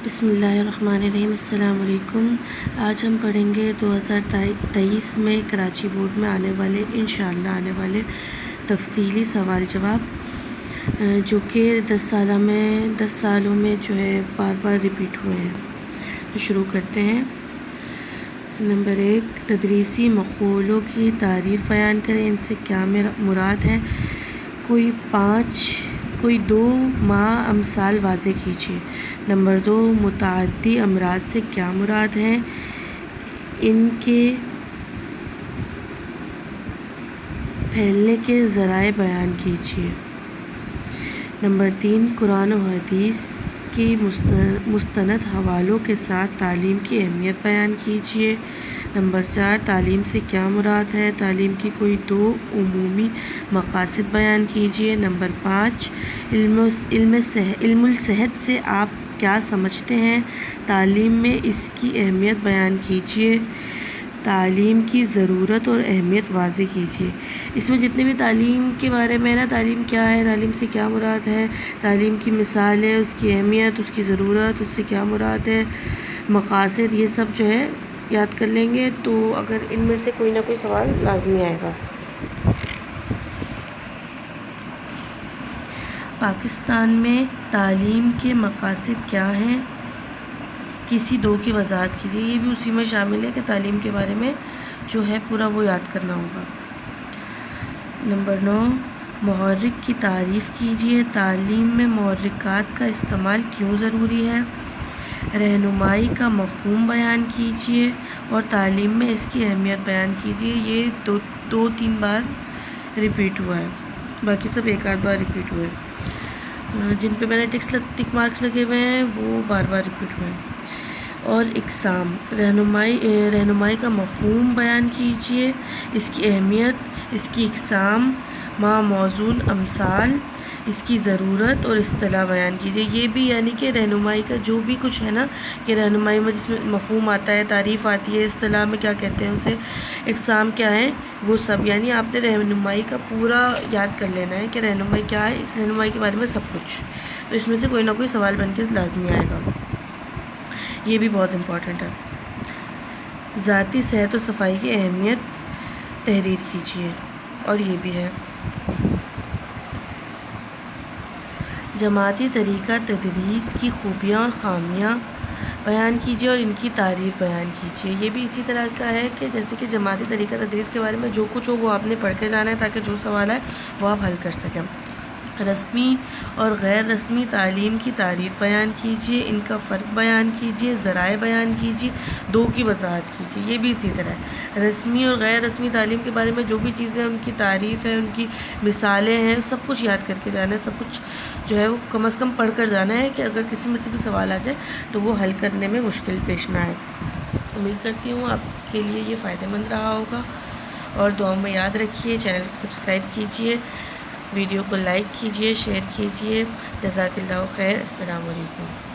بسم اللہ الرحمن الرحیم۔ السلام علیکم۔ آج ہم پڑھیں گے 2023 میں کراچی بورڈ میں انشاءاللہ آنے والے تفصیلی سوال جواب جو کہ 10 سالوں میں جو ہے بار بار ریپیٹ ہوئے ہیں۔ شروع کرتے ہیں۔ نمبر 1، تدریسی مقولوں کی تعریف بیان کریں، ان سے کیا مراد ہے؟ کوئی 2 ماہ امثال واضح کیجیے۔ نمبر 2، متعدی امراض سے کیا مراد ہے؟ ان کے پھیلنے کے ذرائع بیان کیجیے۔ نمبر 3، قرآن و حدیث کی مستند حوالوں کے ساتھ تعلیم کی اہمیت بیان کیجیے۔ نمبر 4، تعلیم سے کیا مراد ہے؟ تعلیم کی کوئی 2 عمومی مقاصد بیان کیجیے۔ نمبر 5، علم الصحت سے آپ کیا سمجھتے ہیں؟ تعلیم میں اس کی اہمیت بیان کیجیے۔ تعلیم کی ضرورت اور اہمیت واضح کیجیے۔ اس میں جتنے بھی تعلیم کے بارے میں نا، تعلیم کیا ہے، تعلیم سے کیا مراد ہے، تعلیم کی مثال ہے، اس کی اہمیت، اس کی ضرورت، اس سے کیا مراد ہے، مقاصد، یہ سب جو ہے یاد کر لیں گے تو اگر ان میں سے کوئی نہ کوئی سوال لازمی آئے گا۔ پاکستان میں تعلیم کے مقاصد کیا ہیں؟ کسی 2 کی وضاحت کیجیے۔ یہ بھی اسی میں شامل ہے کہ تعلیم کے بارے میں جو ہے پورا وہ یاد کرنا ہوگا۔ نمبر 9، محرک کی تعریف کیجیے۔ تعلیم میں محرکات کا استعمال کیوں ضروری ہے؟ رہنمائی کا مفہوم بیان کیجیے اور تعلیم میں اس کی اہمیت بیان کیجیے۔ یہ 2-3 بار ریپیٹ ہوا ہے، باقی سب 1-8 بار ریپیٹ ہوئے ہیں۔ جن پہ میں نے ٹک مارکس لگے ہوئے ہیں وہ بار بار ریپیٹ ہوئے ہیں۔ اور اقسام، رہنمائی کا مفہوم بیان کیجیے، اس کی اہمیت، اس کی اقسام، موزون امثال، اس کی ضرورت اور اصطلاح بیان کیجیے۔ یہ بھی یعنی کہ رہنمائی کا جو بھی کچھ ہے نا، کہ رہنمائی میں جس میں مفہوم آتا ہے، تعریف آتی ہے، اصطلاح میں کیا کہتے ہیں اسے، اقسام کیا ہے، وہ سب یعنی آپ نے رہنمائی کا پورا یاد کر لینا ہے کہ رہنمائی کیا ہے، اس رہنمائی کے بارے میں سب کچھ، تو اس میں سے کوئی نہ کوئی سوال بن کے لازمی آئے گا۔ یہ بھی بہت امپورٹنٹ ہے۔ ذاتی صحت و صفائی کی اہمیت تحریر کیجیے، اور یہ بھی ہے۔ جماعتی طریقہ تدریس کی خوبیاں اور خامیاں بیان کیجیے اور ان کی تعریف بیان کیجیے۔ یہ بھی اسی طرح کا ہے کہ جیسے کہ جماعتی طریقہ تدریس کے بارے میں جو کچھ ہو وہ آپ نے پڑھ کے جانا ہے تاکہ جو سوال ہے وہ آپ حل کر سکیں۔ رسمی اور غیر رسمی تعلیم کی تعریف بیان کیجیے، ان کا فرق بیان کیجیے، ذرائع بیان کیجیے، 2 کی وضاحت کیجیے۔ یہ بھی اسی طرح ہے۔ رسمی اور غیر رسمی تعلیم کے بارے میں جو بھی چیزیں ان کی تعریف ہے، ان کی مثالیں ہیں، سب کچھ یاد کر کے جانا ہے، سب کچھ جو ہے وہ کم از کم پڑھ کر جانا ہے کہ اگر کسی میں سے بھی سوال آ جائے تو وہ حل کرنے میں مشکل پیش نہ آئے۔ امید کرتی ہوں آپ کے لیے یہ فائدہ مند رہا ہوگا، اور دعاؤں میں یاد رکھیے، چینل کو سبسکرائب کیجیے، ویڈیو کو لائک کیجیے، شیئر کیجیے۔ جزاک اللہ خیر۔ السلام علیکم۔